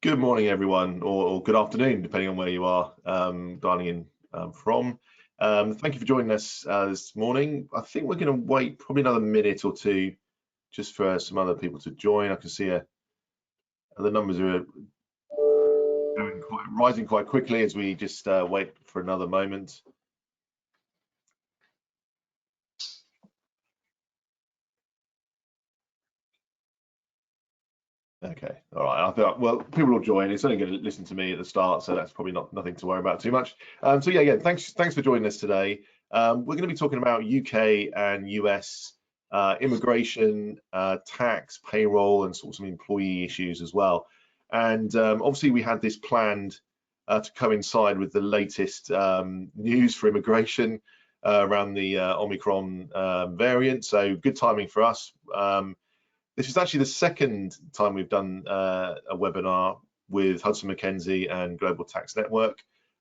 Good morning, everyone, or good afternoon, depending on where you are dialing in from. Thank you for joining us this morning. I think we're going to wait probably another minute or two just for some other people to join. I can see the numbers are rising quite quickly as we just wait for another moment. Okay, all right. I thought, well, people will join. It's only going to listen to me at the start, so that's probably nothing to worry about too much. So yeah, thanks for joining us today. We're going to be talking about UK and US immigration, tax, payroll, and sort of some employee issues as well. And obviously, we had this planned to coincide with the latest news for immigration around the Omicron variant. So good timing for us. This is actually the second time we've done a webinar with Hudson Mackenzie and Global Tax Network.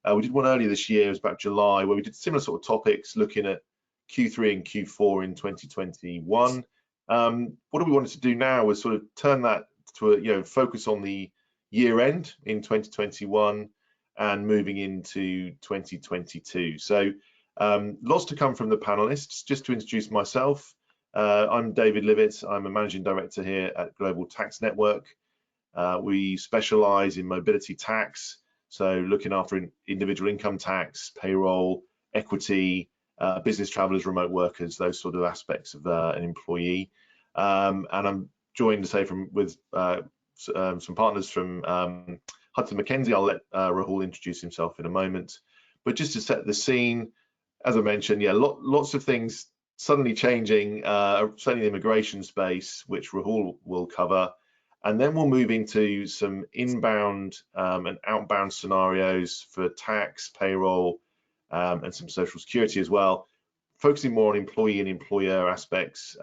We did one earlier this year, it was about July, where we did similar sort of topics looking at Q3 and Q4 in 2021. What we wanted to do now was sort of turn that to focus on the year end in 2021 and moving into 2022. So lots to come from the panelists. Just to introduce myself, I'm David Livett. I'm a managing director here at Global Tax Network. We specialize in mobility tax, so looking after individual income tax, payroll, equity, business travelers, remote workers, those sort of aspects of an employee. And I'm joined with some partners from Hudson Mackenzie. I'll let Rahul introduce himself in a moment. But just to set the scene, as I mentioned, yeah, lots of things suddenly changing, certainly the immigration space, which Rahul will cover. And then we'll move into some inbound and outbound scenarios for tax, payroll, and some social security as well, focusing more on employee and employer aspects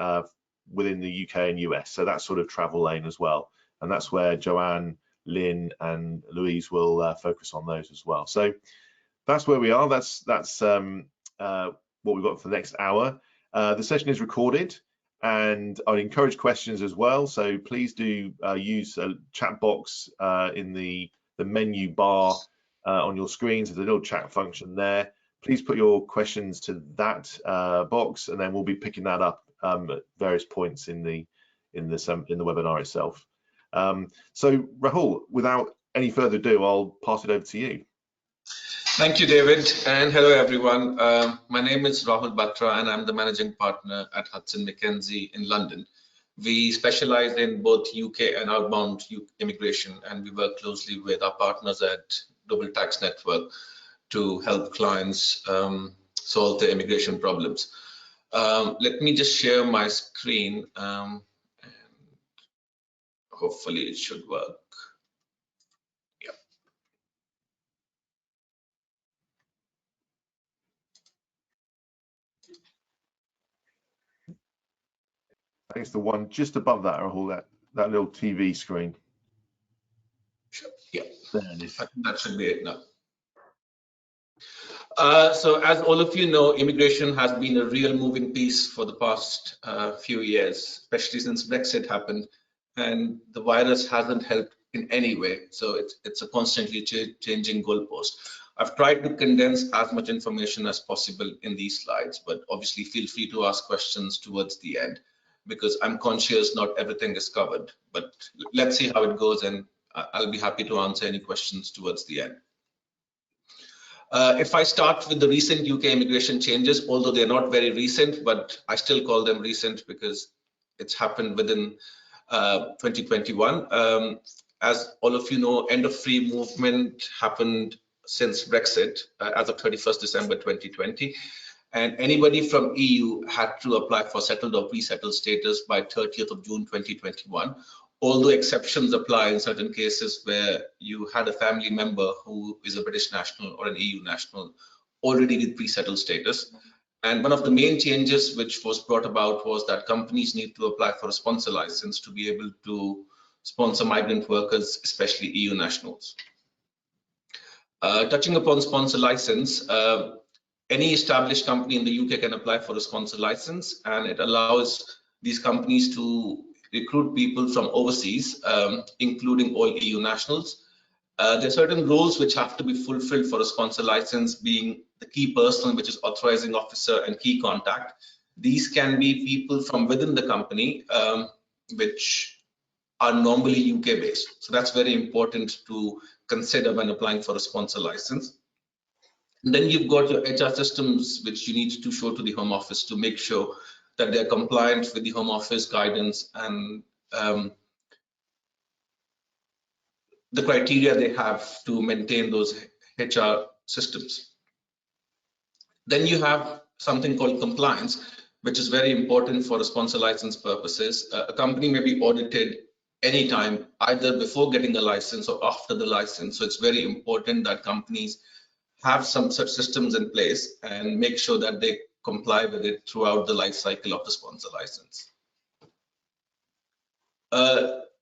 within the UK and US. So that's sort of travel lane as well. And that's where Joanne, Lynn, and Louise will focus on those as well. So that's where we are. That's what we've got for the next hour. The session is recorded, and I'd encourage questions as well. So please do use a chat box in the menu bar on your screens. There's a little chat function there. Please put your questions to that box, and then we'll be picking that up at various points in the webinar itself. So Rahul, without any further ado, I'll pass it over to you. Thank you, David, and hello, everyone. My name is Rahul Batra, and I'm the managing partner at Hudson Mackenzie in London. We specialize in both UK and outbound immigration, and we work closely with our partners at Global Tax Network to help clients solve their immigration problems. Let me just share my screen, and hopefully it should work. I think it's the one just above that, Rahul, that little TV screen. Sure. Yeah, there it is. I think that should be it now. So as all of you know, immigration has been a real moving piece for the past few years, especially since Brexit happened, and the virus hasn't helped in any way. So it's a constantly changing goalpost. I've tried to condense as much information as possible in these slides, but obviously feel free to ask questions towards the end, because I'm conscious not everything is covered, but let's see how it goes, and I'll be happy to answer any questions towards the end. If I start with the recent UK immigration changes, although they're not very recent, but I still call them recent because it's happened within 2021. As all of you know, end of free movement happened since Brexit as of 31st December 2020. And anybody from EU had to apply for settled or pre-settled status by 30th of June 2021, although exceptions apply in certain cases where you had a family member who is a British national or an EU national already with pre-settled status. And one of the main changes which was brought about was that companies need to apply for a sponsor license to be able to sponsor migrant workers, especially EU nationals. Touching upon sponsor license, any established company in the UK can apply for a sponsor license, and it allows these companies to recruit people from overseas, including all EU nationals. There are certain roles which have to be fulfilled for a sponsor license, being the key person, which is authorizing officer and key contact. These can be people from within the company, which are normally UK based. So that's very important to consider when applying for a sponsor license. And then you've got your HR systems, which you need to show to the Home Office to make sure that they're compliant with the Home Office guidance and the criteria they have to maintain those HR systems. Then you have something called compliance, which is very important for a sponsor license purposes. A company may be audited anytime, either before getting a license or after the license. So it's very important that companies have some such systems in place and make sure that they comply with it throughout the life cycle of the sponsor license.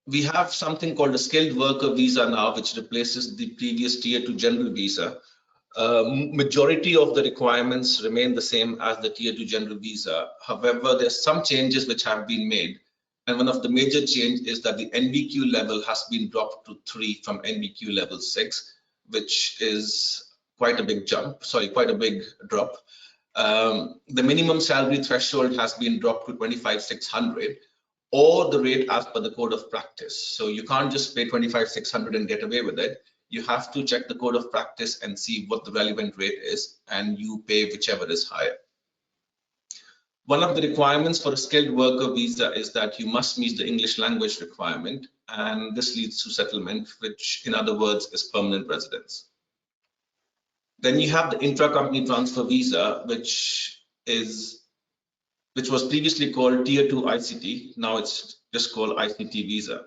We have something called a skilled worker visa now, which replaces the previous tier 2 general visa. Majority of the requirements remain the same as the tier 2 general visa. However, there's some changes which have been made. And one of the major change is that the NVQ level has been dropped to 3 from NVQ level 6, which is quite a big jump, quite a big drop. The minimum salary threshold has been dropped to 25,600 or the rate as per the code of practice. So you can't just pay 25,600 and get away with it. You have to check the code of practice and see what the relevant rate is, and you pay whichever is higher. One of the requirements for a skilled worker visa is that you must meet the English language requirement, and this leads to settlement, which in other words is permanent residence. Then you have the intra-company transfer visa, which was previously called Tier 2 ICT. Now it's just called ICT visa.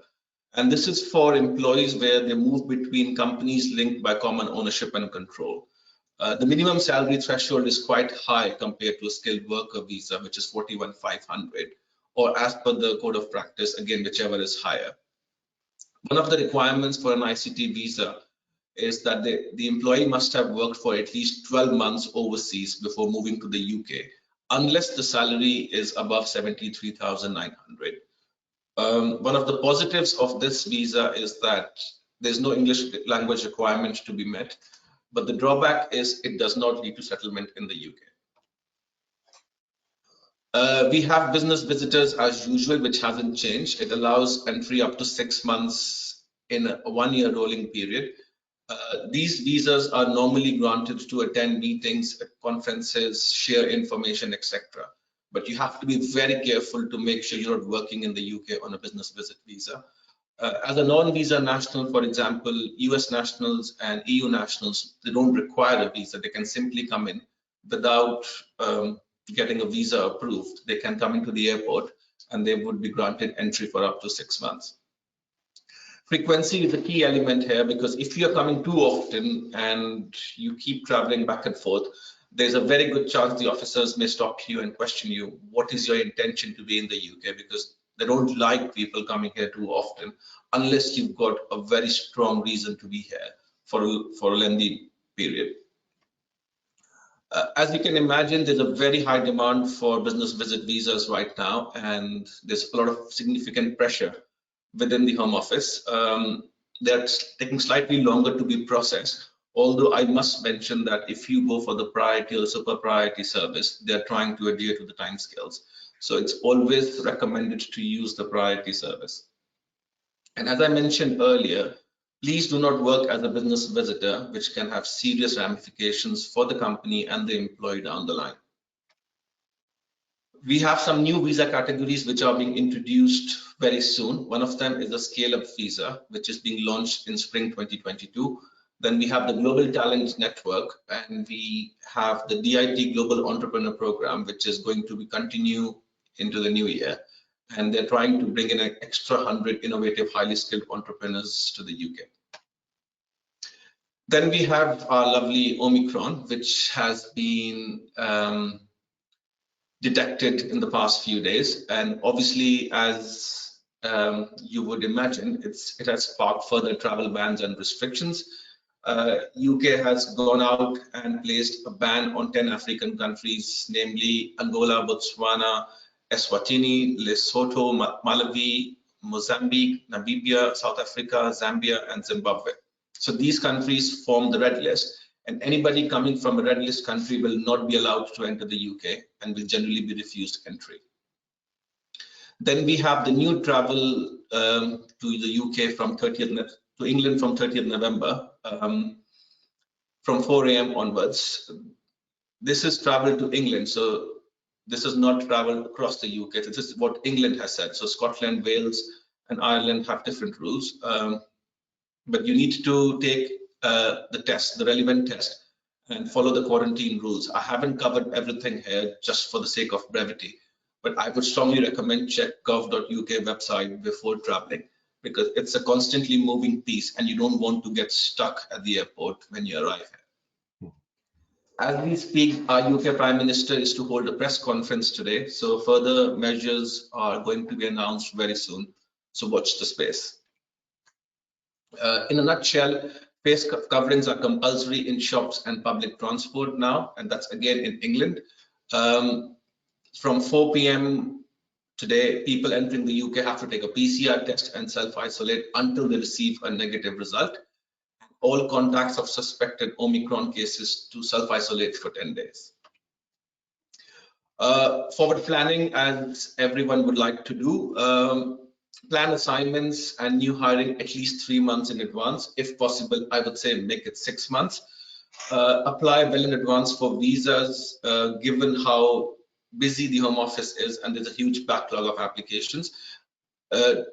And this is for employees where they move between companies linked by common ownership and control. The minimum salary threshold is quite high compared to a skilled worker visa, which is 41,500, or as per the code of practice, again, whichever is higher. One of the requirements for an ICT visa is that the employee must have worked for at least 12 months overseas before moving to the UK, unless the salary is above 73,900. One of the positives of this visa is that there's no English language requirement to be met, but the drawback is it does not lead to settlement in the UK. We have business visitors as usual, which hasn't changed. It allows entry up to 6 months in a 1-year rolling period. These visas are normally granted to attend meetings, conferences, share information, etc. But you have to be very careful to make sure you're not working in the UK on a business visit visa. As a non-visa national, for example, US nationals and EU nationals, they don't require a visa. They can simply come in without getting a visa approved. They can come into the airport and they would be granted entry for up to 6 months. Frequency is a key element here, because if you're coming too often and you keep traveling back and forth, there's a very good chance the officers may stop you and question you, what is your intention to be in the UK? Because they don't like people coming here too often, unless you've got a very strong reason to be here for a lengthy period. As you can imagine, there's a very high demand for business visit visas right now, and there's a lot of significant pressure within the Home Office. They're taking slightly longer to be processed, although I must mention that if you go for the priority or the super priority service, they're trying to adhere to the timescales. So it's always recommended to use the priority service. And as I mentioned earlier, please do not work as a business visitor, which can have serious ramifications for the company and the employee down the line. We have some new visa categories which are being introduced very soon. One of them is the scale-up visa, which is being launched in spring 2022. Then we have the Global Talent Network, and we have the DIT Global Entrepreneur Program, which is going to be continue into the new year. And they're trying to bring in an extra 100 innovative, highly skilled entrepreneurs to the UK. Then we have our lovely Omicron, which has been detected in the past few days, and obviously, as you would imagine, it has sparked further travel bans and restrictions. UK has gone out and placed a ban on 10 African countries, namely Angola, Botswana, Eswatini, Lesotho, Malawi, Mozambique, Namibia, South Africa, Zambia, and Zimbabwe. So these countries form the red list, and anybody coming from a red list country will not be allowed to enter the UK and will generally be refused entry. Then we have the new travel to the UK from 30th to England from 30th November from 4 a.m. onwards. This is travel to England, so this is not travel across the UK. This is what England has said. So Scotland, Wales, and Ireland have different rules, but you need to take the test, the relevant test, and follow the quarantine rules. I haven't covered everything here just for the sake of brevity, but I would strongly recommend check gov.uk website before traveling, because it's a constantly moving piece and you don't want to get stuck at the airport when you arrive here. As we speak, our UK Prime Minister is to hold a press conference today, so further measures are going to be announced very soon, so watch the space. In a nutshell, face coverings are compulsory in shops and public transport now, and that's again in England. From 4 p.m. today, people entering the UK have to take a PCR test and self-isolate until they receive a negative result. All contacts of suspected Omicron cases to self-isolate for 10 days. Forward planning, as everyone would like to do, plan assignments and new hiring at least 3 months in advance. If possible, I would say make it 6 months. Apply well in advance for visas, given how busy the Home Office is and there's a huge backlog of applications.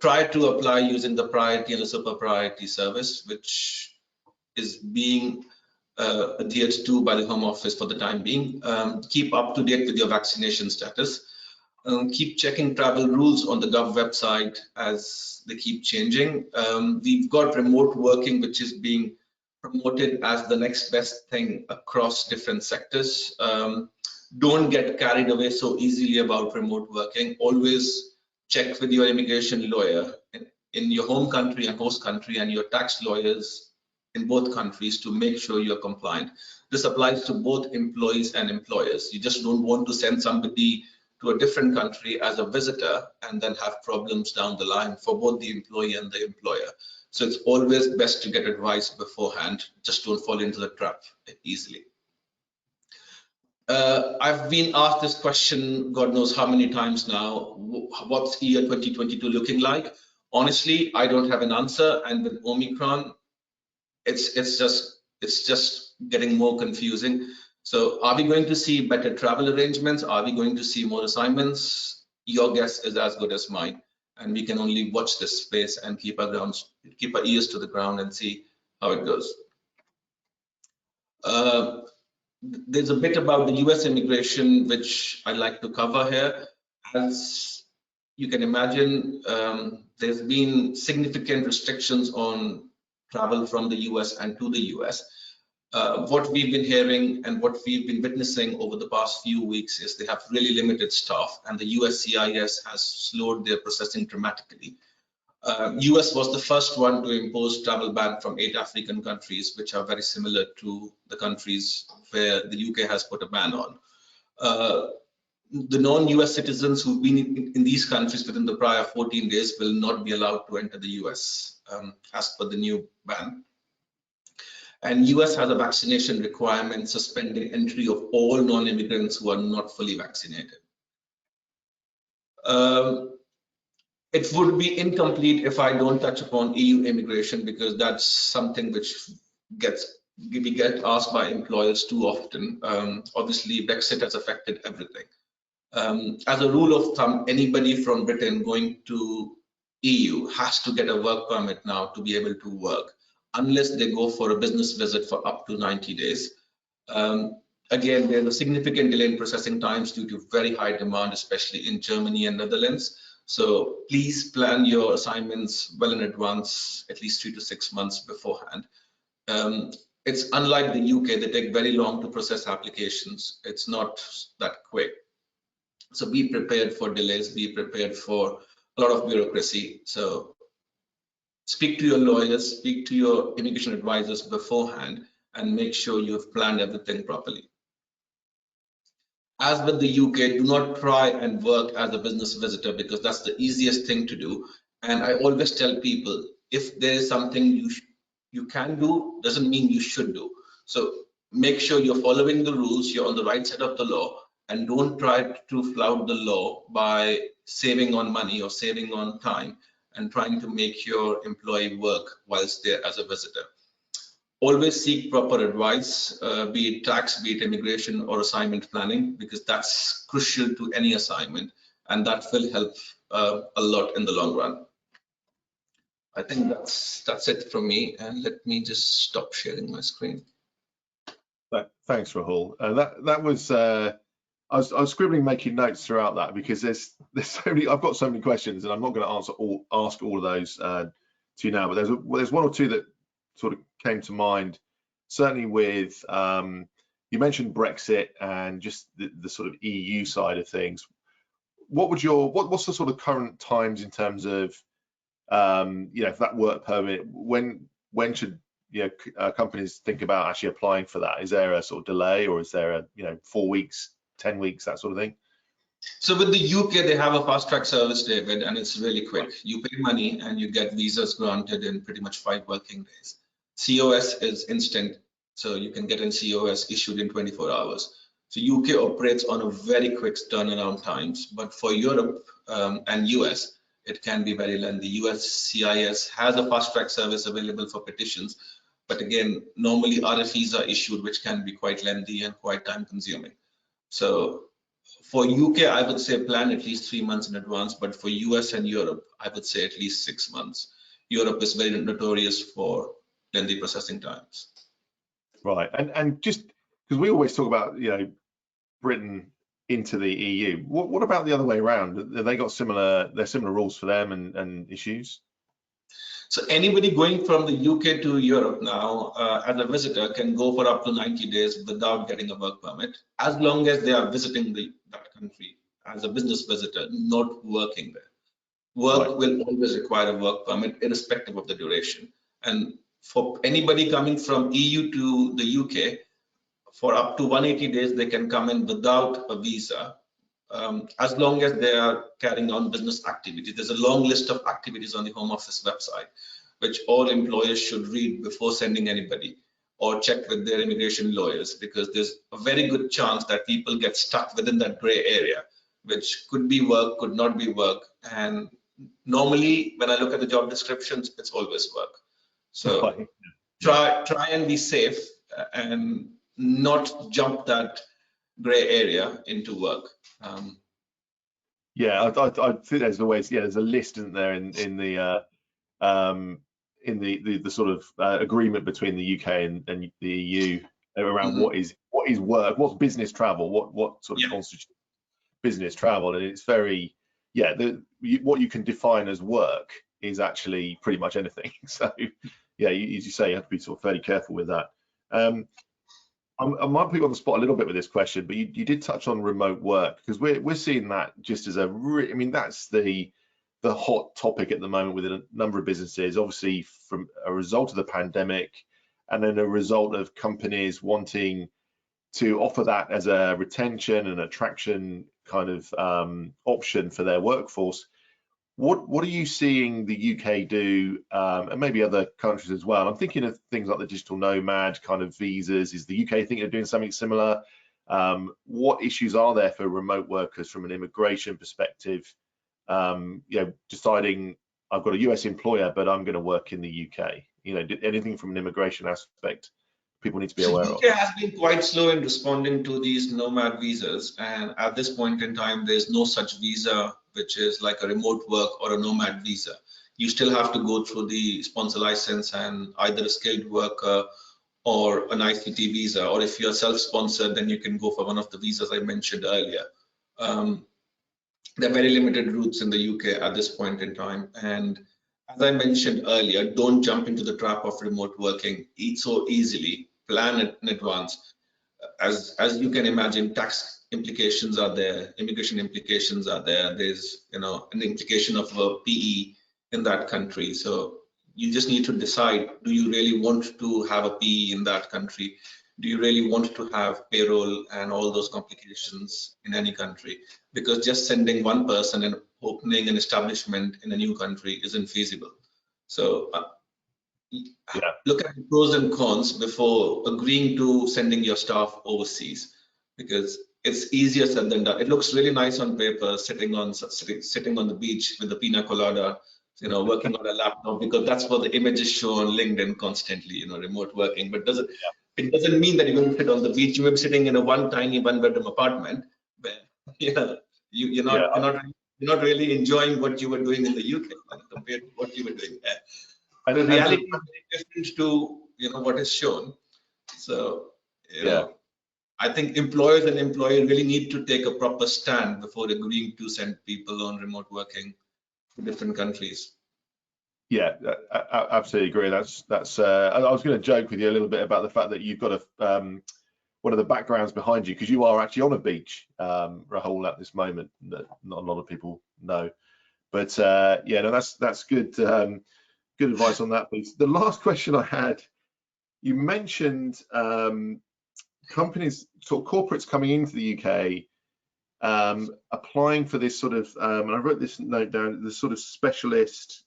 Try to apply using the priority and the super priority service, which is being adhered to by the Home Office for the time being. Keep up to date with your vaccination status. Keep checking travel rules on the Gov website as they keep changing. We've got remote working, which is being promoted as the next best thing across different sectors. Don't get carried away so easily about remote working. Always check with your immigration lawyer in your home country and host country and your tax lawyers in both countries to make sure you're compliant. This applies to both employees and employers. You just don't want to send somebody to a different country as a visitor and then have problems down the line for both the employee and the employer. So it's always best to get advice beforehand. Just don't fall into the trap easily. I've been asked this question, God knows how many times now. What's year 2022 looking like? Honestly, I don't have an answer. And with Omicron, it's just getting more confusing. So are we going to see better travel arrangements? Are we going to see more assignments? Your guess is as good as mine. And we can only watch this space and keep our ears to the ground and see how it goes. There's a bit about the US immigration, which I'd like to cover here. As you can imagine, there's been significant restrictions on travel from the US and to the US. What we've been hearing and what we've been witnessing over the past few weeks is they have really limited staff, and the USCIS has slowed their processing dramatically. US was the first one to impose travel ban from 8 African countries, which are very similar to the countries where the UK has put a ban on. The non-US citizens who've been in these countries within the prior 14 days will not be allowed to enter the US as per the new ban. And US has a vaccination requirement suspending entry of all non-immigrants who are not fully vaccinated. It would be incomplete if I don't touch upon EU immigration, because that's something which we get asked by employers too often. Obviously, Brexit has affected everything. As a rule of thumb, anybody from Britain going to EU has to get a work permit now to be able to work, unless they go for a business visit for up to 90 days. Again, there's a significant delay in processing times due to very high demand, especially in Germany and Netherlands. So please plan your assignments well in advance, at least 3 to 6 months beforehand. It's unlike the UK, they take very long to process applications. It's not that quick. So be prepared for delays, be prepared for a lot of bureaucracy. So speak to your lawyers, speak to your immigration advisors beforehand, and make sure you've planned everything properly. As with the UK, do not try and work as a business visitor, because that's the easiest thing to do. And I always tell people, if there is something you can do doesn't mean you should do. So make sure you're following the rules, you're on the right side of the law, and don't try to flout the law by saving on money or saving on time and trying to make your employee work whilst there as a visitor. Always seek proper advice, be it tax, be it immigration or assignment planning, because that's crucial to any assignment, and that will help a lot in the long run. I think that's it from me, and let me just stop sharing my screen. Thanks, Rahul. That was I was scribbling, making notes throughout that, because there's so many. I've got so many questions, and I'm not going to ask all of those to you now. But there's one or two that sort of came to mind. Certainly with you mentioned Brexit and just the sort of EU side of things. What's the sort of current times in terms of for that work permit? When should companies think about actually applying for that? Is there a sort of delay, or is there a 4 weeks, 10 weeks, that sort of thing? So with the UK, they have a fast track service, David, and it's really quick. You pay money and you get visas granted in pretty much 5 working days. COS is instant, so you can get an COS issued in 24 hours. So UK operates on a very quick turnaround times, but for Europe and US, it can be very lengthy. US CIS has a fast track service available for petitions, but again, normally RFEs are issued, which can be quite lengthy and quite time consuming. So for UK, I would say plan at least 3 months in advance, but for US and Europe, I would say at least 6 months. Europe is very notorious for lengthy processing times. Right, and just because we always talk about Britain into the EU, what about the other way around? Have they got similar rules for them and issues? So anybody going from the UK to Europe now as a visitor can go for up to 90 days without getting a work permit, as long as they are visiting that country as a business visitor, not working there. Work Right. will always require a work permit, irrespective of the duration. And for anybody coming from EU to the UK, for up to 180 days, they can come in without a visa, as long as they are carrying on business activities. There's a long list of activities on the Home Office website, which all employers should read before sending anybody, or check with their immigration lawyers, because there's a very good chance that people get stuck within that gray area, which could be work, could not be work. And normally, when I look at the job descriptions, it's always work. So try and be safe and not jump that gray area into work. Yeah, I think there's always there's a list, isn't there, in the sort of agreement between the UK and the EU around what is work, what's business travel, what sort of constitutes business travel, and it's very what you can define as work is actually pretty much anything. So as you say, you have to be sort of fairly careful with that. I might put you on the spot a little bit with this question, but you did touch on remote work, because we're seeing that just as that's the hot topic at the moment within a number of businesses, obviously from a result of the pandemic, and then a result of companies wanting to offer that as a retention and attraction kind of option for their workforce. What are you seeing the UK do, and maybe other countries as well? I'm thinking of things like the digital nomad kind of visas. Is the UK thinking of doing something similar? What issues are there for remote workers from an immigration perspective? Deciding I've got a US employer, but I'm going to work in the UK. Anything from an immigration aspect people need to be aware of. UK has been quite slow in responding to these nomad visas, and at this point in time, there's no such visa which is like a remote work or a nomad visa. You still have to go through the sponsor license and either a skilled worker or an ICT visa, or if you're self-sponsored, then you can go for one of the visas I mentioned earlier. There are very limited routes in the UK at this point in time, and as I mentioned earlier, don't jump into the trap of remote working so easily. Plan it in advance. As you can imagine, tax implications are there, immigration implications are there. There's an implication of a PE in that country. So you just need to decide: do you really want to have a PE in that country? Do you really want to have payroll and all those complications in any country? Because just sending one person and opening an establishment in a new country isn't feasible. So Yeah. Look at the pros and cons before agreeing to sending your staff overseas, because it's easier said than done. It looks really nice on paper, sitting on the beach with the pina colada, working on a laptop, because that's what the images show on LinkedIn constantly, remote working. But it doesn't mean that you're going to sit on the beach. You may be sitting in a tiny one-bedroom apartment where you're not really enjoying what you were doing in the UK compared to what you were doing there. The reality is very different to what is shown. So I think employers and employees really need to take a proper stand before agreeing to send people on remote working to different countries. Yeah, I absolutely agree. That's. I was going to joke with you a little bit about the fact that you've got one of the backgrounds behind you, because you are actually on a beach, Rahul, at this moment, that not a lot of people know. But yeah, no, that's good. Good advice on that piece. The last question I had, you mentioned companies, sort of corporates coming into the UK, applying for this sort of, and I wrote this note down, this sort of specialist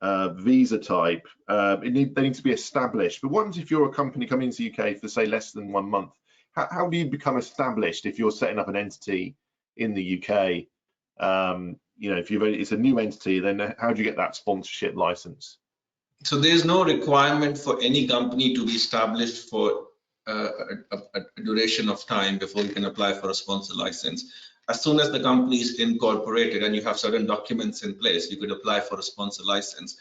visa type. They need to be established. But what happens if you're a company coming into the UK for, say, less than 1 month? How do you become established if you're setting up an entity in the UK? If it's a new entity, then how do you get that sponsorship license? So there's no requirement for any company to be established for a duration of time before you can apply for a sponsor license. As soon as the company is incorporated and you have certain documents in place, you could apply for a sponsor license.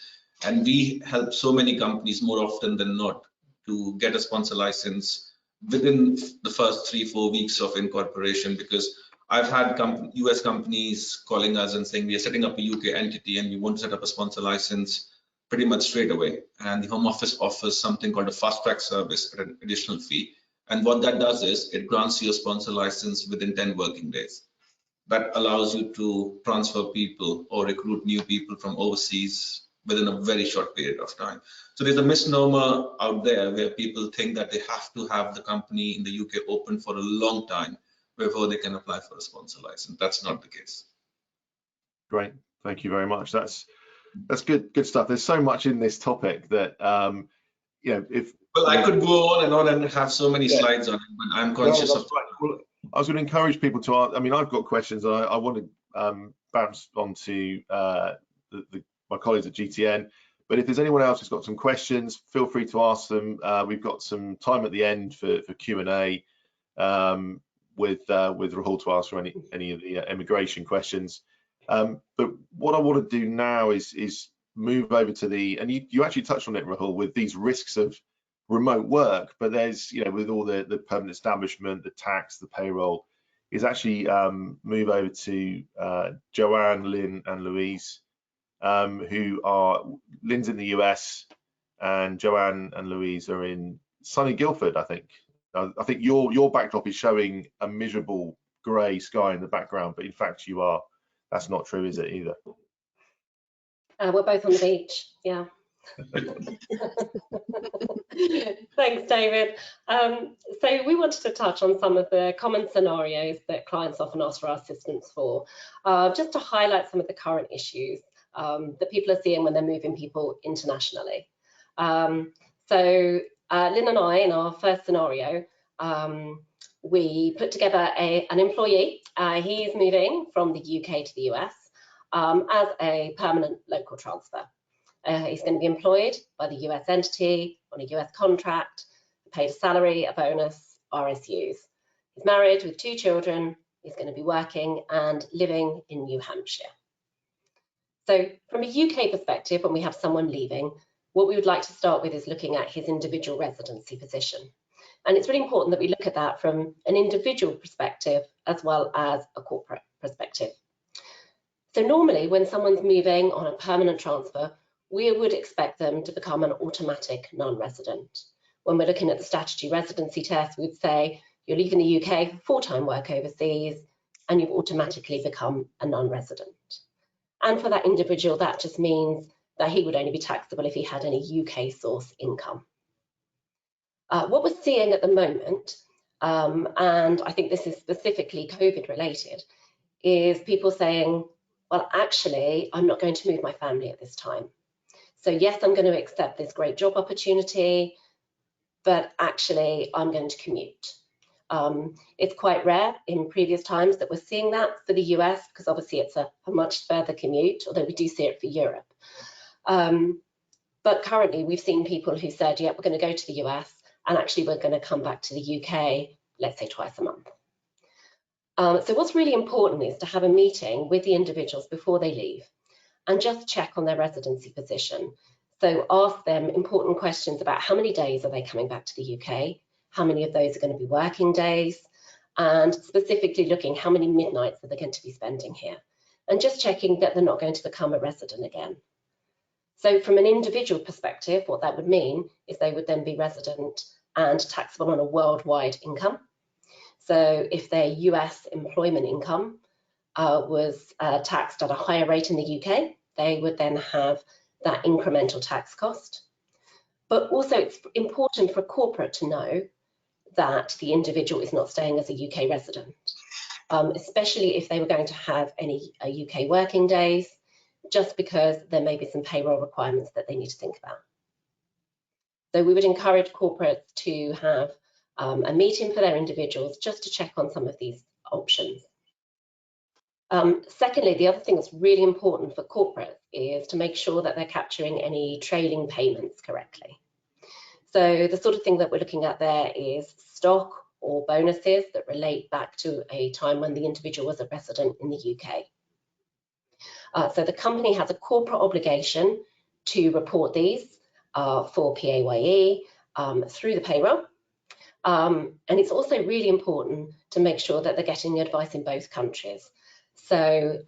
And we help so many companies more often than not to get a sponsor license within the first 3-4 weeks of incorporation, because I've had US companies calling us and saying we are setting up a UK entity and we want to set up a sponsor license pretty much straight away. And the Home Office offers something called a fast track service at an additional fee. And what that does is it grants you a sponsor license within 10 working days. That allows you to transfer people or recruit new people from overseas within a very short period of time. So there's a misnomer out there where people think that they have to have the company in the UK open for a long time before they can apply for a sponsor license. That's not the case. Great, thank you very much. That's good stuff. There's so much in this topic that I could go on and have so many slides on it, but I'm conscious of. Well, I was going to encourage people to ask. I mean, I've got questions. I want to bounce onto my colleagues at GTN. But if there's anyone else who's got some questions, feel free to ask them. We've got some time at the end for Q&A with Rahul to answer any of the immigration questions. But what I want to do now is move over to and you actually touched on it, Rahul, with these risks of remote work. But there's, with all the permanent establishment, the tax, the payroll, is actually move over to Joanne, Lynn, and Louise, who are, Lynn's in the US, and Joanne and Louise are in sunny Guildford, I think. I think your backdrop is showing a miserable grey sky in the background, but in fact you are. That's not true, is it, either? We're both on the beach, yeah. Thanks, David. So we wanted to touch on some of the common scenarios that clients often ask for our assistance for, just to highlight some of the current issues that people are seeing when they're moving people internationally. So Lynn and I, in our first scenario, we put together an employee. He's moving from the UK to the US as a permanent local transfer. He's going to be employed by the US entity on a US contract, paid a salary, a bonus, RSUs. He's married with 2 children. He's going to be working and living in New Hampshire. So from a UK perspective, when we have someone leaving, what we would like to start with is looking at his individual residency position. And it's really important that we look at that from an individual perspective as well as a corporate perspective. So normally when someone's moving on a permanent transfer, we would expect them to become an automatic non-resident. When we're looking at the statutory residency test, we'd say you're leaving the UK for full-time work overseas and you've automatically become a non-resident. And for that individual, that just means that he would only be taxable if he had any UK source income. What we're seeing at the moment, and I think this is specifically COVID related, is people saying, well, actually, I'm not going to move my family at this time. So yes, I'm going to accept this great job opportunity, but actually I'm going to commute. It's quite rare in previous times that we're seeing that for the US, because obviously it's a much further commute, although we do see it for Europe. But currently we've seen people who said, yeah, we're going to go to the US, and actually we're going to come back to the UK, let's say twice a month. So what's really important is to have a meeting with the individuals before they leave and just check on their residency position. So ask them important questions about how many days are they coming back to the UK, how many of those are going to be working days, and specifically looking how many midnights are they going to be spending here, and just checking that they're not going to become a resident again. So from an individual perspective, what that would mean is they would then be resident and taxable on a worldwide income. So if their US employment income was taxed at a higher rate in the UK, they would then have that incremental tax cost. But also it's important for a corporate to know that the individual is not staying as a UK resident, especially if they were going to have any UK working days, just because there may be some payroll requirements that they need to think about. So we would encourage corporates to have a meeting for their individuals just to check on some of these options. Secondly, the other thing that's really important for corporates is to make sure that they're capturing any trailing payments correctly. So the sort of thing that we're looking at there is stock or bonuses that relate back to a time when the individual was a resident in the UK. So the company has a corporate obligation to report these for PAYE through the payroll. And it's also really important to make sure that they're getting the advice in both countries. So,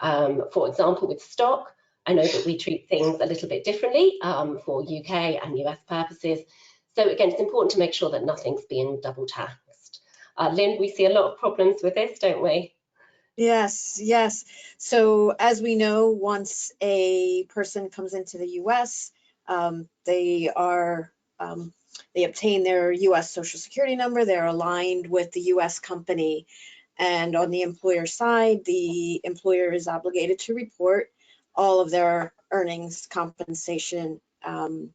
for example, with stock, I know that we treat things a little bit differently for UK and US purposes. So again, it's important to make sure that nothing's being double taxed. Lynn, we see a lot of problems with this, don't we? Yes, yes. So as we know, once a person comes into the US, they obtain their US Social Security number, they're aligned with the US company. And on the employer side, the employer is obligated to report all of their earnings, compensation. And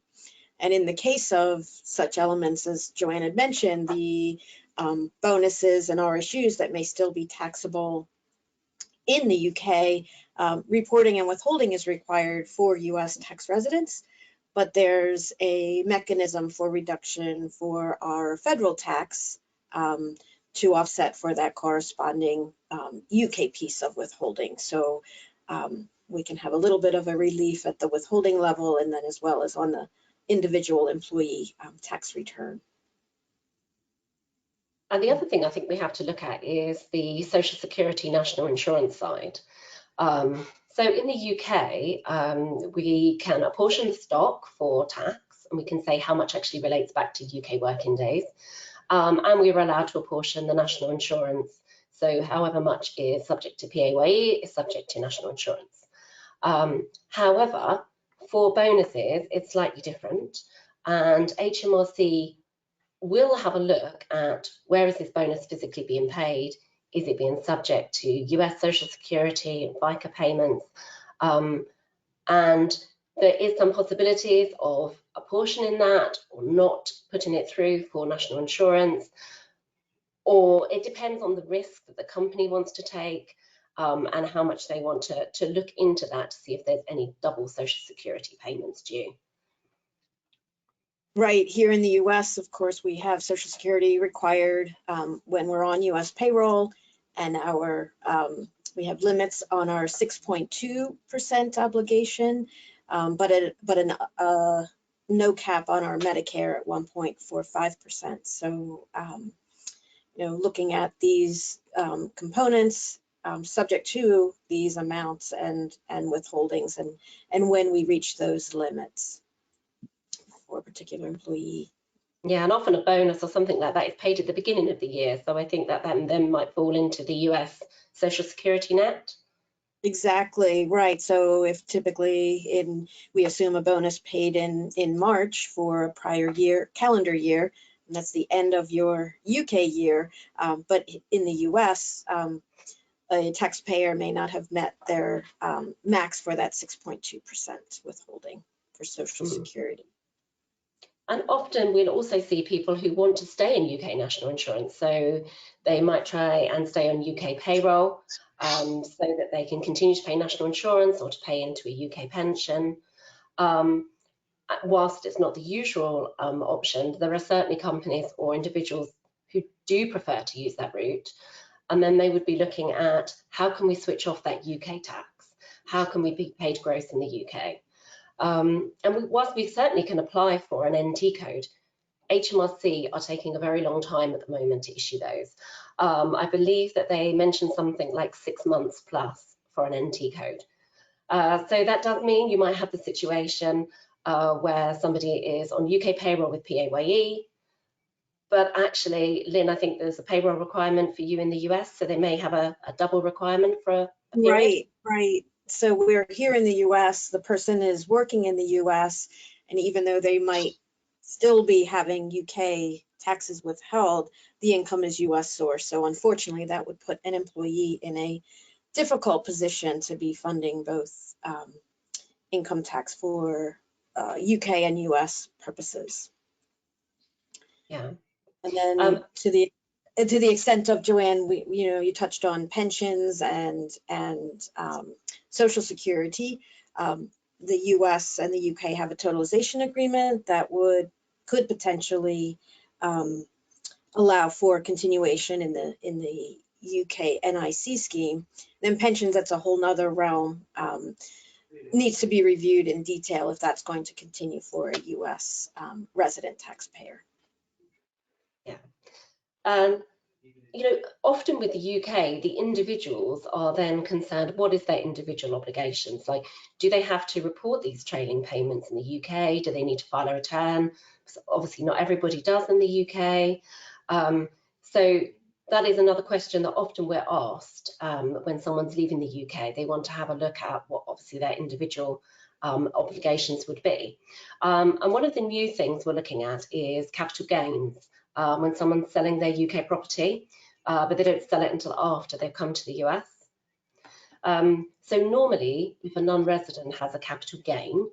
in the case of such elements as Joanne had mentioned, the bonuses and RSUs that may still be taxable in the UK, reporting and withholding is required for US tax residents, but there's a mechanism for reduction for our federal tax to offset for that corresponding UK piece of withholding. So we can have a little bit of a relief at the withholding level, and then as well as on the individual employee tax return. And the other thing I think we have to look at is the Social Security National Insurance side. So in the UK, we can apportion the stock for tax, and we can say how much actually relates back to UK working days. And we were allowed to apportion the national insurance. So however much is subject to PAYE is subject to national insurance. However, for bonuses, it's slightly different. And HMRC will have a look at where is this bonus physically being paid? Is it being subject to US Social Security and FICA payments? And there is some possibilities of apportioning that or not putting it through for national insurance, or it depends on the risk that the company wants to take and how much they want to look into that to see if there's any double Social Security payments due. Right, here in the US, of course, we have Social Security required when we're on US payroll, and we have limits on our 6.2% obligation, but no cap on our Medicare at 1.45%. So, you know, looking at these components subject to these amounts and withholdings, and when we reach those limits for a particular employee. Yeah, and often a bonus or something like that is paid at the beginning of the year. So I think that then might fall into the US Social Security net. Exactly, right. So if typically we assume a bonus paid in March for a prior year, calendar year, and that's the end of your UK year, but in the US, a taxpayer may not have met their max for that 6.2% withholding for Social Security. And often we'll also see people who want to stay in UK national insurance. So they might try and stay on UK payroll so that they can continue to pay national insurance or to pay into a UK pension. Whilst it's not the usual option, there are certainly companies or individuals who do prefer to use that route. And then they would be looking at how can we switch off that UK tax? How can we be paid gross in the UK? Whilst we certainly can apply for an NT code, HMRC are taking a very long time at the moment to issue those. I believe that they mentioned something like 6 months plus for an NT code. So that does mean you might have the situation where somebody is on UK payroll with PAYE, but actually, Lynn, I think there's a payroll requirement for you in the US, so they may have a double requirement for a period. Right. So we're here in the US, the person is working in the US, and even though they might still be having UK taxes withheld, the income is US source. So unfortunately, that would put an employee in a difficult position to be funding both income tax for UK and US purposes. Yeah. And then to the extent of Joanne, you touched on pensions and Social Security. The US and the UK have a totalization agreement that could potentially allow for continuation in the UK NIC scheme. Then pensions, that's a whole nother realm. Needs to be reviewed in detail if that's going to continue for a US resident taxpayer. Yeah. Often with the UK, the individuals are then concerned, what is their individual obligations? Like, do they have to report these trailing payments in the UK? Do they need to file a return? Because obviously not everybody does in the UK. So that is another question that often we're asked when someone's leaving the UK. They want to have a look at what obviously their individual obligations would be. And one of the new things we're looking at is capital gains. When someone's selling their UK property, but they don't sell it until after they've come to the US. So normally, if a non-resident has a capital gain,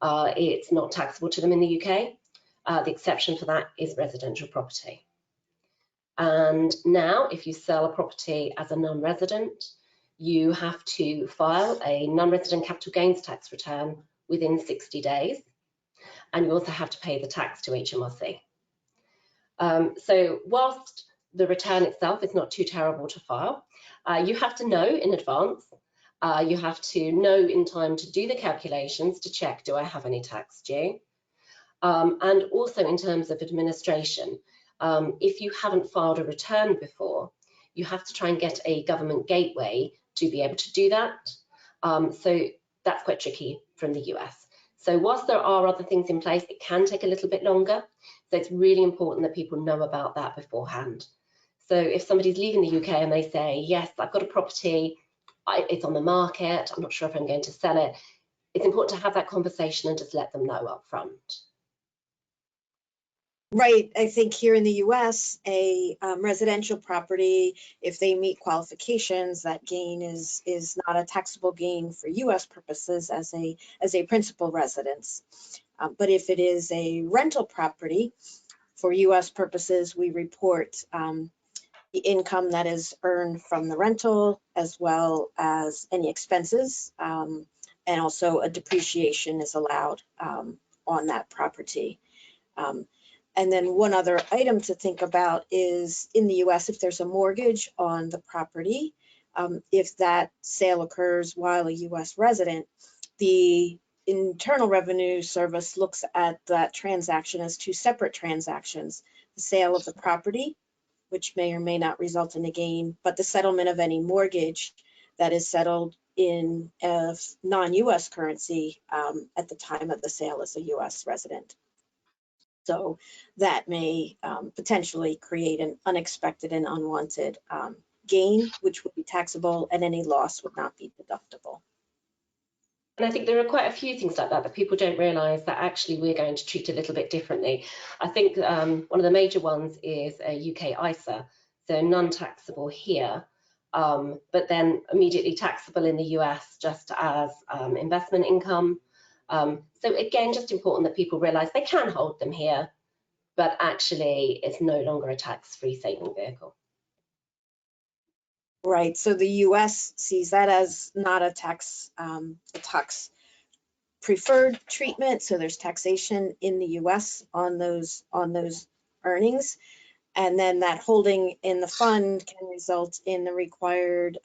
it's not taxable to them in the UK. The exception for that is residential property. And now, if you sell a property as a non-resident, you have to file a non-resident capital gains tax return within 60 days. And you also have to pay the tax to HMRC. So whilst the return itself is not too terrible to file, you have to know in advance. You have to know in time to do the calculations to check, do I have any tax due? And also in terms of administration, if you haven't filed a return before, you have to try and get a government gateway to be able to do that. So that's quite tricky from the US. So whilst there are other things in place, it can take a little bit longer. So it's really important that people know about that beforehand. So if somebody's leaving the UK and they say, yes, I've got a property, it's on the market, I'm not sure if I'm going to sell it, it's important to have that conversation and just let them know up front. Right. I think here in the US, a residential property, if they meet qualifications, that gain is not a taxable gain for US purposes as a principal residence. But if it is a rental property, for US purposes, we report the income that is earned from the rental, as well as any expenses, and also a depreciation is allowed on that property. And then one other item to think about is in the US, if there's a mortgage on the property, if that sale occurs while a US resident, the Internal Revenue Service looks at that transaction as two separate transactions: the sale of the property, which may or may not result in a gain, but the settlement of any mortgage that is settled in a non-US currency at the time of the sale as a US resident. So that may potentially create an unexpected and unwanted gain, which would be taxable, and any loss would not be deductible. And I think there are quite a few things like that people don't realise that actually we're going to treat a little bit differently. I think one of the major ones is a UK ISA, so non-taxable here, but then immediately taxable in the US just as investment income. So again, just important that people realise they can hold them here, but actually it's no longer a tax-free saving vehicle. Right, so the US sees that as not a tax preferred treatment, so there's taxation in the US on those earnings, and then that holding in the fund can result in the required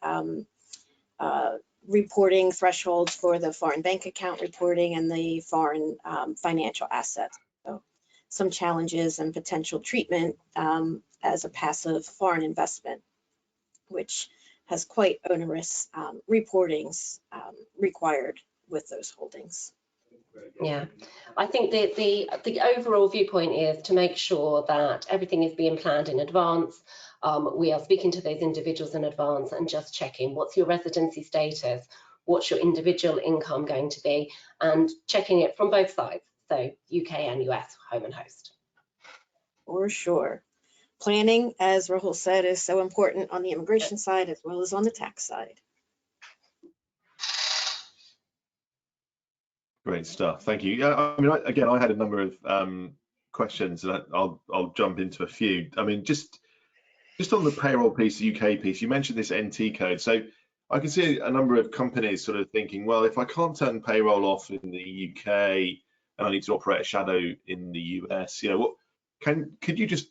reporting thresholds for the foreign bank account reporting and the foreign financial assets. So some challenges and potential treatment as a passive foreign investment, which has quite onerous reportings required with those holdings. Yeah, I think the overall viewpoint is to make sure that everything is being planned in advance. We are speaking to those individuals in advance and just checking what's your residency status, what's your individual income going to be, and checking it from both sides, so UK and US, home and host. For sure. Planning, as Rahul said, is so important on the immigration side as well as on the tax side. Great stuff. Thank you. Yeah, I mean, again, I had a number of questions, and I'll jump into a few. I mean, just on the payroll piece, the UK piece, you mentioned this NT code. So I can see a number of companies sort of thinking, well, if I can't turn payroll off in the UK and I need to operate a shadow in the US, you know, what could you just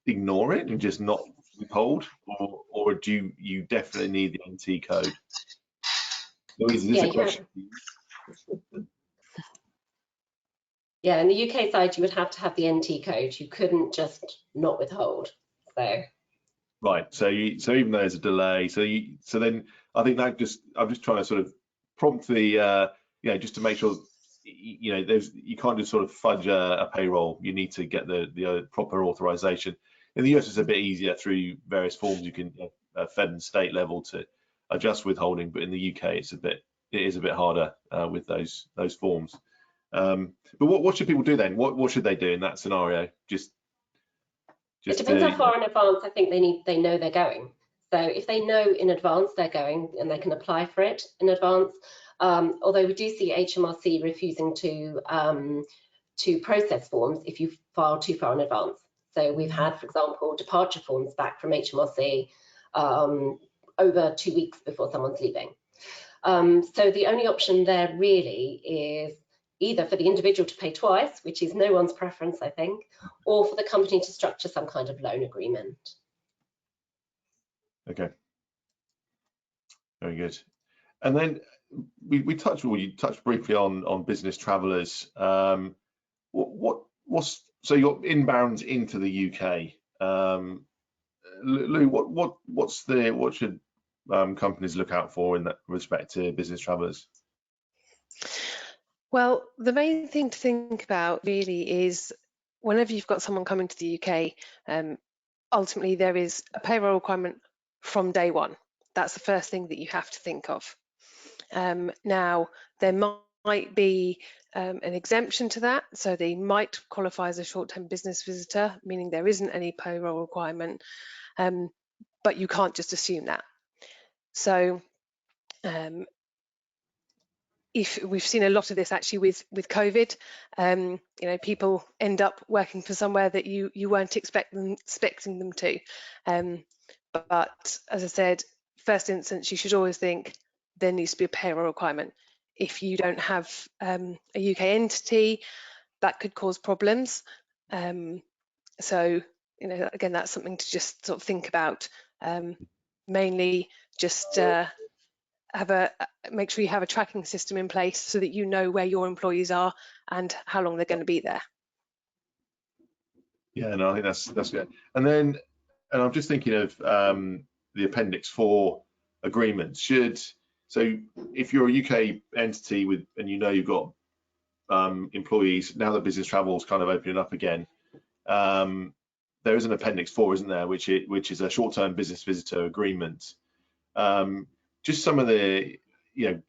ignore it and just not withhold, or do you definitely need the NT code? Louise, is this a question? Yeah, in the UK side, you would have to have the NT code. You couldn't just not withhold. So. Right. So even though there's a delay, so then I think that I'm just trying to sort of prompt the just to make sure you can't just sort of fudge a payroll. You need to get the proper authorization. In the US, it's a bit easier through various forms. You can Fed and state level to adjust withholding, but in the UK, it is a bit harder with those forms. But what should people do then? What should they do in that scenario? It depends how far in advance I think they know they're going. So if they know in advance they're going and they can apply for it in advance, although we do see HMRC refusing to process forms if you file too far in advance. So we've had, for example, departure forms back from HMRC over 2 weeks before someone's leaving. So the only option there really is either for the individual to pay twice, which is no one's preference, I think, or for the company to structure some kind of loan agreement. Okay. Very good. And then you touched briefly on business travellers. So you're inbound into the UK. Lou, what should companies look out for in that respect to business travellers? Well, the main thing to think about really is whenever you've got someone coming to the UK, ultimately there is a payroll requirement from day one. That's the first thing that you have to think of. Now, there might be an exemption to that, so they might qualify as a short-term business visitor, meaning there isn't any payroll requirement, but you can't just assume that. So if we've seen a lot of this actually with COVID, people end up working for somewhere that you weren't expecting them to. But as I said, first instance, you should always think there needs to be a payroll requirement. If you don't have a UK entity, that could cause problems. So, again, that's something to just sort of think about. Mainly just make sure you have a tracking system in place so that you know where your employees are and how long they're going to be there. Yeah, no, I think that's good. And I'm just thinking of the Appendix 4 agreements. So if you're a UK entity and you've got employees, now that business travel is kind of opening up again, there is an Appendix 4, isn't there, which is a short-term business visitor agreement. Just some of the, do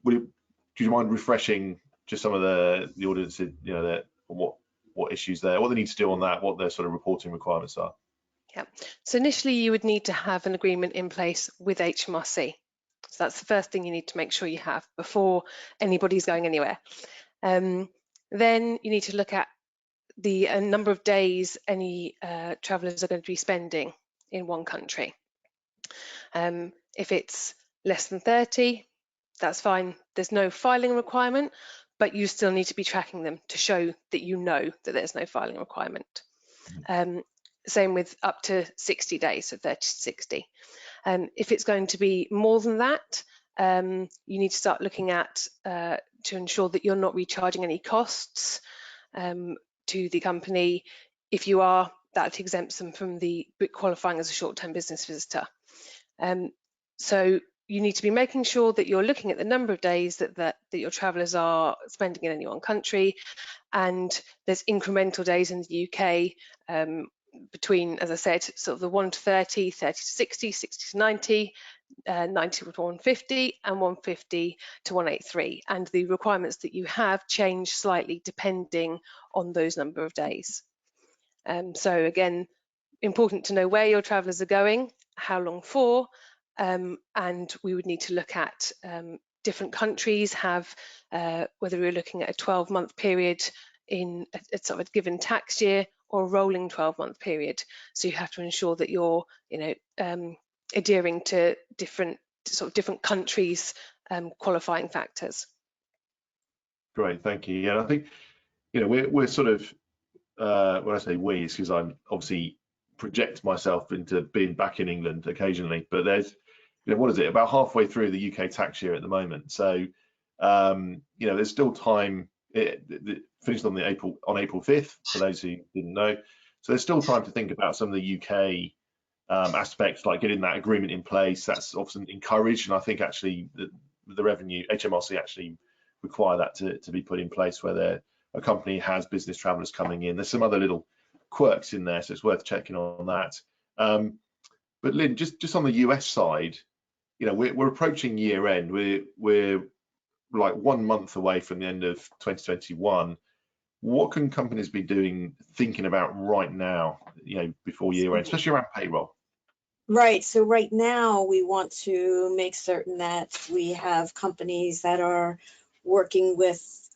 you mind refreshing just some of the audience, what issues there, what they need to do on that, what their sort of reporting requirements are? Yeah. So initially, you would need to have an agreement in place with HMRC. So that's the first thing you need to make sure you have before anybody's going anywhere. Then you need to look at the number of days any travellers are going to be spending in one country. If it's less than 30, that's fine. There's no filing requirement, but you still need to be tracking them to show that you know that there's no filing requirement. Same with up to 60 days, so 30 to 60. If it's going to be more than that, you need to start looking at to ensure that you're not recharging any costs to the company. If you are, that exempts them from the qualifying as a short-term business visitor. So you need to be making sure that you're looking at the number of days that your travellers are spending in any one country, and there's incremental days in the UK between, as I said, sort of the 1 to 30, 30 to 60, 60 to 90, 90 to 150, and 150 to 183. And the requirements that you have change slightly depending on those number of days. So again, important to know where your travellers are going, how long for, and we would need to look at different countries have, whether we're looking at a 12-month period in a sort of a given tax year or a rolling 12-month period. So you have to ensure that you're, adhering to different countries' qualifying factors. Great, thank you. Yeah, I think we're sort of when I say we, it's because I'm obviously project myself into being back in England occasionally, but there's what is it, about halfway through the UK tax year at the moment, so there's still time. It finished on April 5th for those who didn't know, so there's still time to think about some of the UK aspects, like getting that agreement in place. That's often encouraged, and I think actually the revenue HMRC actually require that to be put in place where a company has business travellers coming in. There's some other little quirks in there, so it's worth checking on that. But Lynn, just on the US side, we're approaching year end. We're like 1 month away from the end of 2021. What can companies be doing, thinking about right now, before year end, especially around payroll? Right. So right now we want to make certain that we have companies that are working with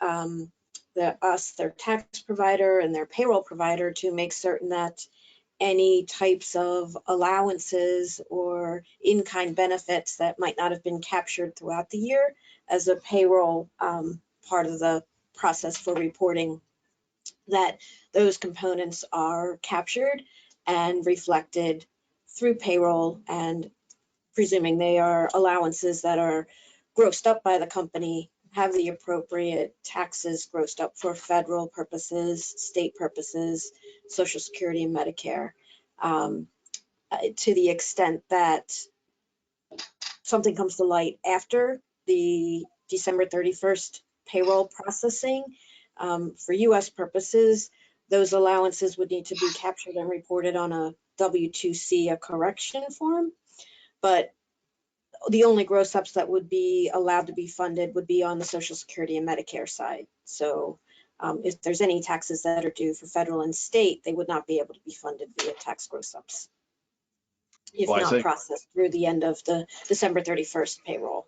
their tax provider and their payroll provider to make certain that any types of allowances or in-kind benefits that might not have been captured throughout the year as a payroll part of the process for reporting, that those components are captured and reflected through payroll, and presuming they are allowances that are grossed up by the company, have the appropriate taxes grossed up for federal purposes, state purposes, Social Security and Medicare, to the extent that something comes to light after the December 31st payroll processing. For US purposes, those allowances would need to be captured and reported on a W2C, a correction form, but the only gross ups that would be allowed to be funded would be on the Social Security and Medicare side. So if there's any taxes that are due for federal and state, they would not be able to be funded via tax gross ups, if not processed through the end of the December 31st payroll.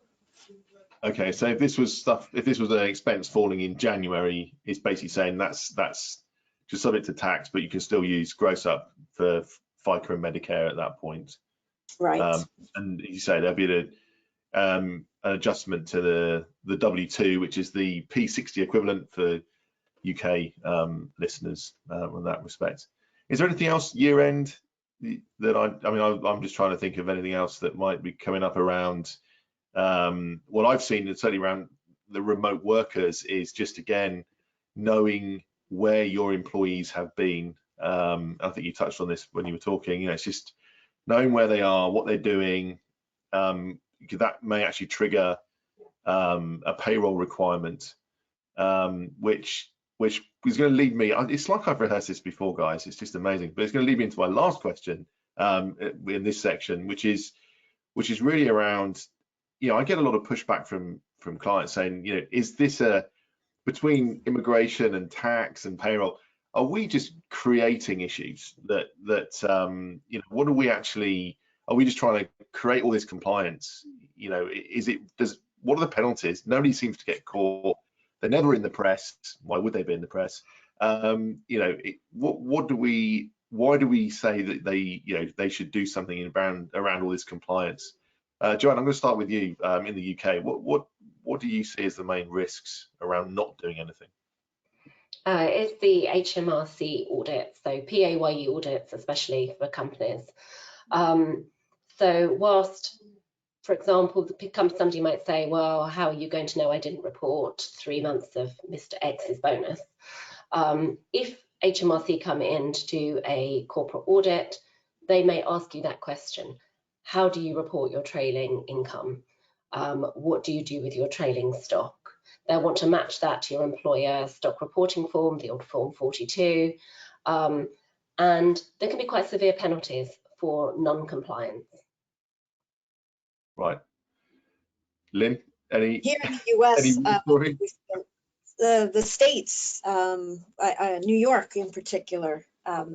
Okay, so if this was an expense falling in January, it's basically saying that's just subject to tax, but you can still use gross up for FICA and Medicare at that point. Right. And you say there'll be an adjustment to the W2, which is the P60 equivalent for UK listeners in that respect. Is there anything else year end that I'm just trying to think of anything else that might be coming up around what I've seen, certainly around the remote workers, is just again knowing where your employees have been. I think you touched on this when you were talking. It's just knowing where they are, what they're doing. That may actually trigger a payroll requirement, which is going to lead me. It's like I've rehearsed this before, guys. It's just amazing. But it's going to lead me into my last question in this section, which is really around. I get a lot of pushback from clients saying, is this between immigration and tax and payroll? Are we just creating issues that what are we actually? Are we just trying to create all this compliance? What are the penalties? Nobody seems to get caught. They're never in the press. Why would they be in the press? You know, why do we say that they should do something around all this compliance? Joanne, I'm going to start with you in the UK. What do you see as the main risks around not doing anything? It's the HMRC audit, so PAYE audits, especially for companies. So whilst, for example, somebody might say, well, how are you going to know I didn't report 3 months of Mr. X's bonus? If HMRC come in to do a corporate audit, they may ask you that question. How do you report your trailing income? What do you do with your trailing stock? They'll want to match that to your employer stock reporting form, the old Form 42, and there can be quite severe penalties for non-compliance. Right. Lynn, any Here in the US, story? the states, New York in particular, I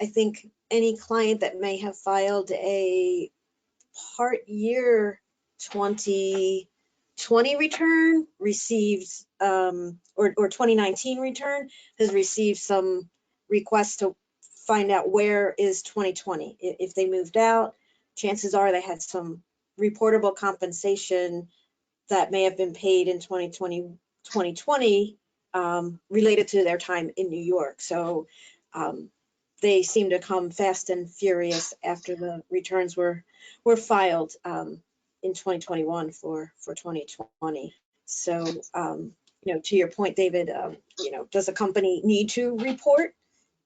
think any client that may have filed a part year 2020 return receives, or 2019 return has received some requests to find out where is 2020. If they moved out, chances are they had some reportable compensation that may have been paid in 2020 related to their time in New York. So they seem to come fast and furious after the returns were filed in 2021 for 2020. So you know, to your point, David, you know, does a company need to report?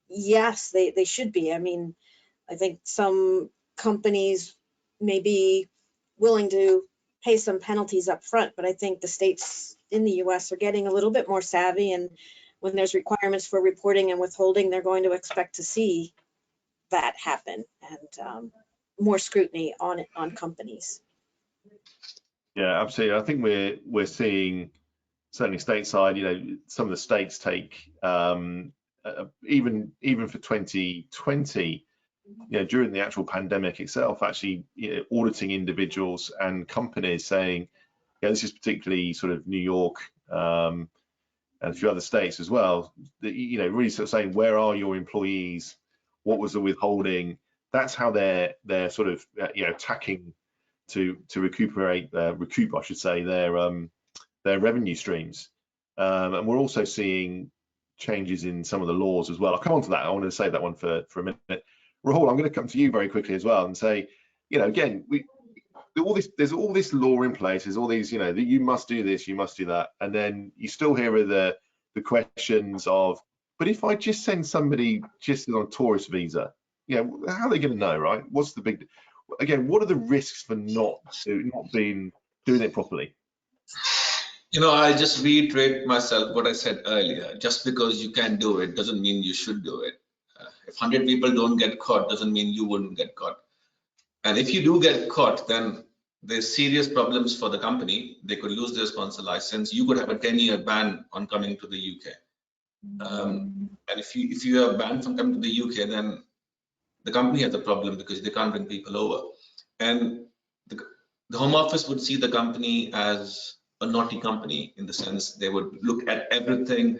Yes, they should be. I mean, I think some companies may be willing to pay some penalties up front, but I think the states in the US are getting a little bit more savvy, and when there's requirements for reporting and withholding, they're going to expect to see that happen, and more scrutiny on companies. Yeah, absolutely. I think we're seeing, certainly stateside, you know, some of the states take even for 2020, you know, during the actual pandemic itself, actually, you know, auditing individuals and companies, saying, yeah, this is particularly sort of New York and a few other states as well, that, you know, really sort of saying, where are your employees? What was the withholding? That's how they're sort of you know, attacking to recoup, I should say, their revenue streams. And we're also seeing changes in some of the laws as well. I'll come on to that. I want to save that one for a minute. Rahul, I'm going to come to you very quickly as well and say, you know, again, there's all this law in place. There's all these, you know, that you must do this, you must do that, and then you still hear the questions of, but if I just send somebody just on a tourist visa, you know, how are they going to know, right? What's the big? Again, what are the risks for not doing it properly? You know, I just reiterate myself what I said earlier. Just because you can do it doesn't mean you should do it. If 100 people don't get caught, doesn't mean you wouldn't get caught. And if you do get caught, then there's serious problems for the company. They could lose their sponsor license. You could have a 10-year ban on coming to the UK. And if you are banned from coming to the UK, then the company has a problem because they can't bring people over. And the Home Office would see the company as a naughty company, in the sense they would look at everything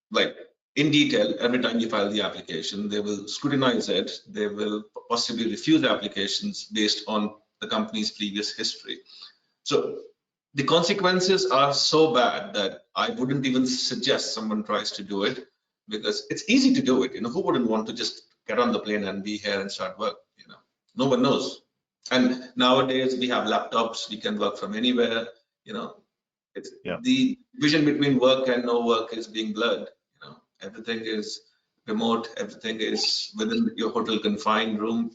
like in detail. Every time you file the application, they will scrutinize it. They will possibly refuse applications based on the company's previous history. So the consequences are so bad that I wouldn't even suggest someone tries to do it, because it's easy to do it. You know, who wouldn't want to just get on the plane and be here and start work? You know, no one knows. And nowadays we have laptops, we can work from anywhere. You know, it's the vision between work and no work is being blurred. You know, everything is remote, everything is within your hotel confined room.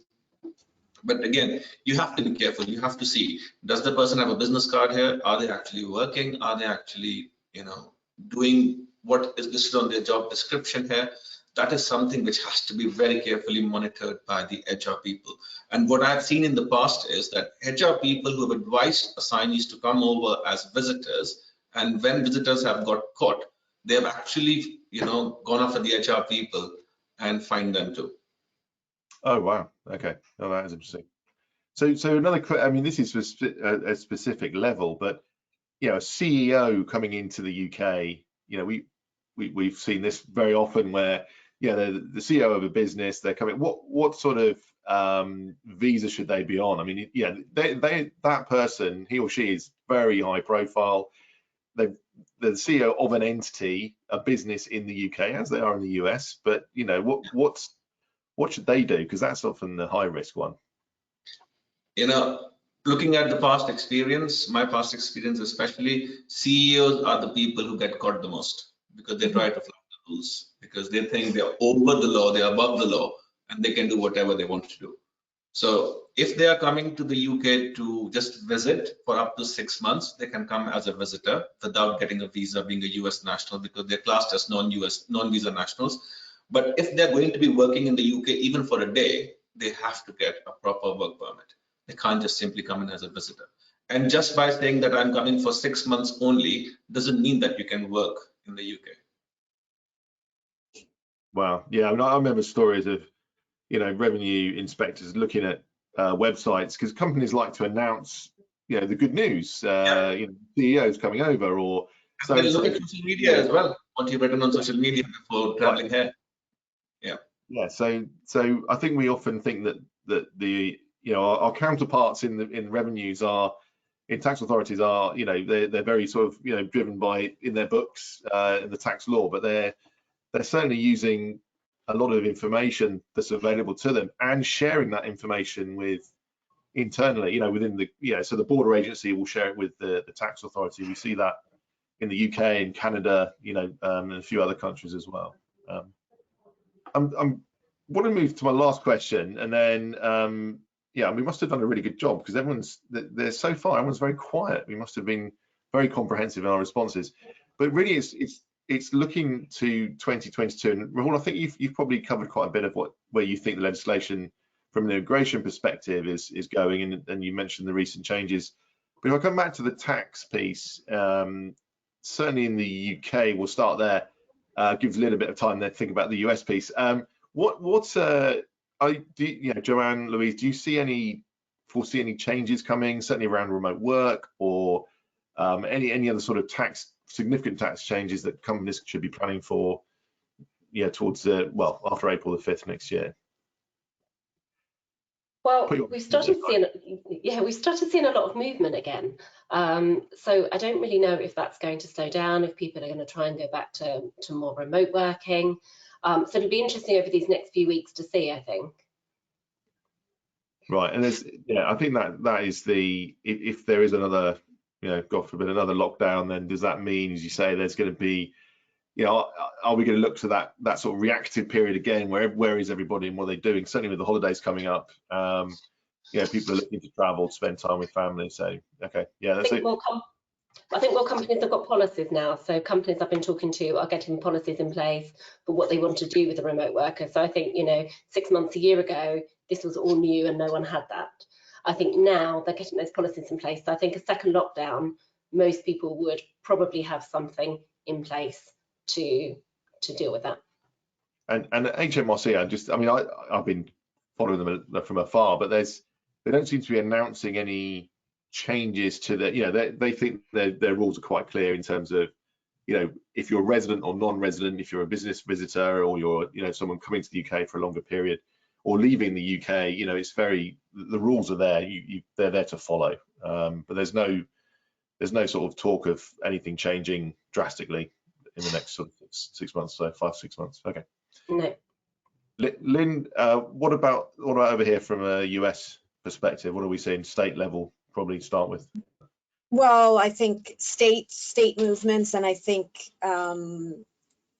But again, you have to be careful. You have to see, does the person have a business card here? Are they actually working? Are they actually, you know, doing what is listed on their job description here? That is something which has to be very carefully monitored by the HR people. And what I've seen in the past is that HR people who have advised assignees to come over as visitors, and when visitors have got caught, they have actually, you know, gone after the HR people and fined them too. Oh wow, okay, oh, that is interesting. So another, I mean, this is a specific level, but you know, a CEO coming into the UK, you know, we've seen this very often where, you know, the CEO of a business, they're coming, what sort of visa should they be on? I mean, yeah, that person, he or she is very high profile. They're the CEO of an entity, a business in the UK, as they are in the US. But you know, what should they do? Because that's often the high risk one. You know, looking at the past experience, my past experience especially, CEOs are the people who get caught the most because they try to fly the rules, because they think they're over the law, they're above the law, and they can do whatever they want to do. So if they are coming to the UK to just visit for up to 6 months, they can come as a visitor without getting a visa, being a US national, because they're classed as non-visa nationals. But if they're going to be working in the UK even for a day, they have to get a proper work permit. They can't just simply come in as a visitor. And just by saying that I'm coming for 6 months only doesn't mean that you can work in the UK. Wow. Yeah, I mean, I remember stories of, you know, revenue inspectors looking at websites, because companies like to announce, you know, the good news, you know, CEOs coming over, or so. Look at social media as well. What you've written on social media before traveling here. Yeah. Yeah. So I think we often think that the, you know, our counterparts in revenues are, in tax authorities are, you know, they're very sort of, you know, driven by in their books in the tax law, but they're certainly using a lot of information that's available to them and sharing that information with internally, you know, within the, you know, so the border agency will share it with the tax authority. We see that in the UK and Canada, you know, and a few other countries as well. I want to move to my last question, and then yeah, we must have done a really good job, because there's so far everyone's very quiet. We must have been very comprehensive in our responses, but really it's looking to 2022. And Rahul, I think you've probably covered quite a bit of where you think the legislation from an immigration perspective is going, and you mentioned the recent changes. But if I come back to the tax piece, certainly in the UK, we'll start there. Gives a little bit of time there to think about the US piece. You know, Joanne, Louise, do you foresee any changes coming, certainly around remote work, or any other sort of significant tax changes that companies should be planning for, yeah, towards well, after April the 5th next year? Well, we started seeing a lot of movement again. So I don't really know if that's going to slow down, if people are going to try and go back to more remote working. So it'll be interesting over these next few weeks to see, I think. Right, and I think that is if there is another, you know, God forbid, another lockdown, then does that mean, as you say, there's going to be, you know, are we going to look to that sort of reactive period again, where is everybody and what are they doing? Certainly with the holidays coming up, you know, people are looking to travel, to spend time with family. So, okay, yeah, that's it. I think more companies have got policies now. So companies I've been talking to are getting policies in place for what they want to do with the remote worker. So I think, you know, 6 months, a year ago, this was all new and no one had that. I think now they're getting those policies in place. So I think a second lockdown, most people would probably have something in place to deal with that. And HMRC, I mean, I've been following them from afar, but they don't seem to be announcing any changes to the, you know, they think their rules are quite clear in terms of, you know, if you're resident or non-resident, if you're a business visitor, or you're, you know, someone coming to the UK for a longer period or leaving the UK, you know, the rules are there. They're there to follow, but there's no sort of talk of anything changing drastically in the next sort of 6 months, so 5-6 months. Okay. No. Lynn, what about over here from a US perspective? What are we seeing state level? Probably start with. Well, I think state movements, and I think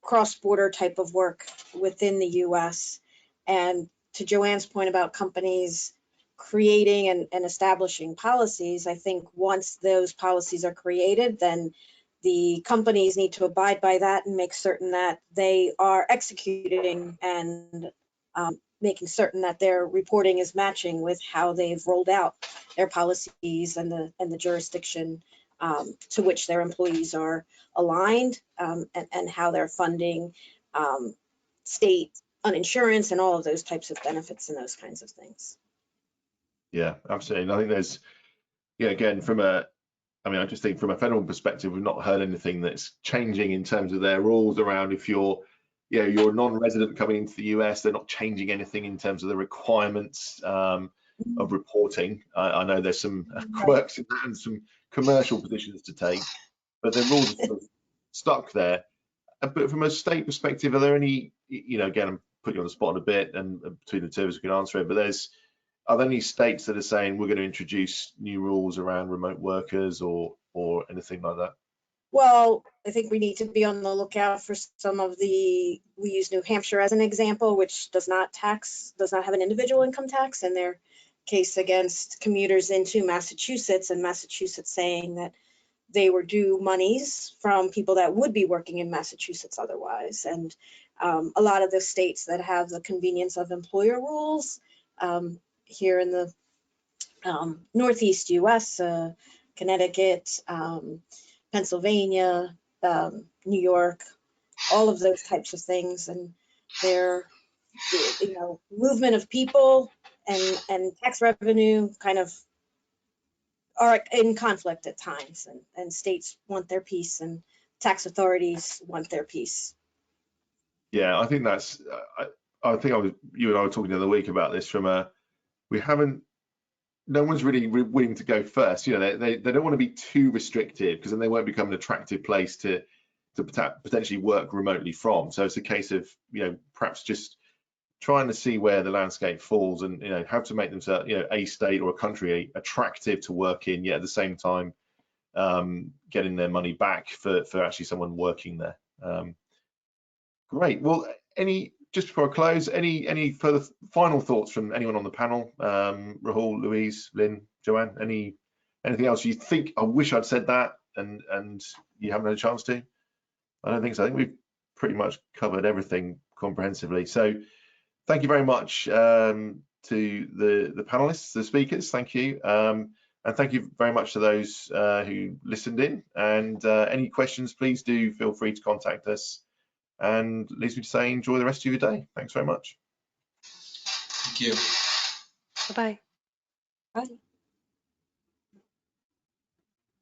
cross-border type of work within the US. And to Joanne's point about companies creating and establishing policies, I think once those policies are created, then the companies need to abide by that and make certain that they are executing and making certain that their reporting is matching with how they've rolled out their policies and the jurisdiction to which their employees are aligned, and how they're funding state uninsurance and all of those types of benefits and those kinds of things. Yeah, absolutely. And I think there's, yeah, again, from a I mean, I just think from a federal perspective, we've not heard anything that's changing in terms of their rules around if you're, you know, you're a non-resident coming into the US, they're not changing anything in terms of the requirements of reporting. I know there's some quirks in that and some commercial positions to take, but the rules are sort of stuck there. But from a state perspective, are there any, you know, again, I'm putting you on the spot a bit, and between the two of us we can answer it, but are there any states that are saying we're going to introduce new rules around remote workers or anything like that? Well, I think we need to be on the lookout for some of we use New Hampshire as an example, which does not have an individual income tax, in their case against commuters into Massachusetts, and Massachusetts saying that they were due monies from people that would be working in Massachusetts otherwise. And a lot of the states that have the convenience of employer rules, here in the Northeast US, Connecticut, Pennsylvania, New York, all of those types of things, and their, you know, movement of people and tax revenue kind of are in conflict at times, and states want their piece and tax authorities want their piece. Yeah, I think that's, I think you and I were talking the other week about this no one's really willing to go first. You know, they don't want to be too restrictive, because then they won't become an attractive place to potentially work remotely from. So it's a case of, you know, perhaps just trying to see where the landscape falls, and, you know, how to make them, you know, a state or a country attractive to work in, yet at the same time getting their money back for actually someone working there. Great. Well, just before I close, any further final thoughts from anyone on the panel? Rahul, Louise, Lynn, Joanne, anything else you think, I wish I'd said that, and you haven't had a chance to? I don't think so. I think we've pretty much covered everything comprehensively. So thank you very much to the panelists, the speakers. Thank you. And thank you very much to those who listened in. And any questions, please do feel free to contact us. And leaves me to say, enjoy the rest of your day. Thanks very much. Thank you. Bye-bye. Bye.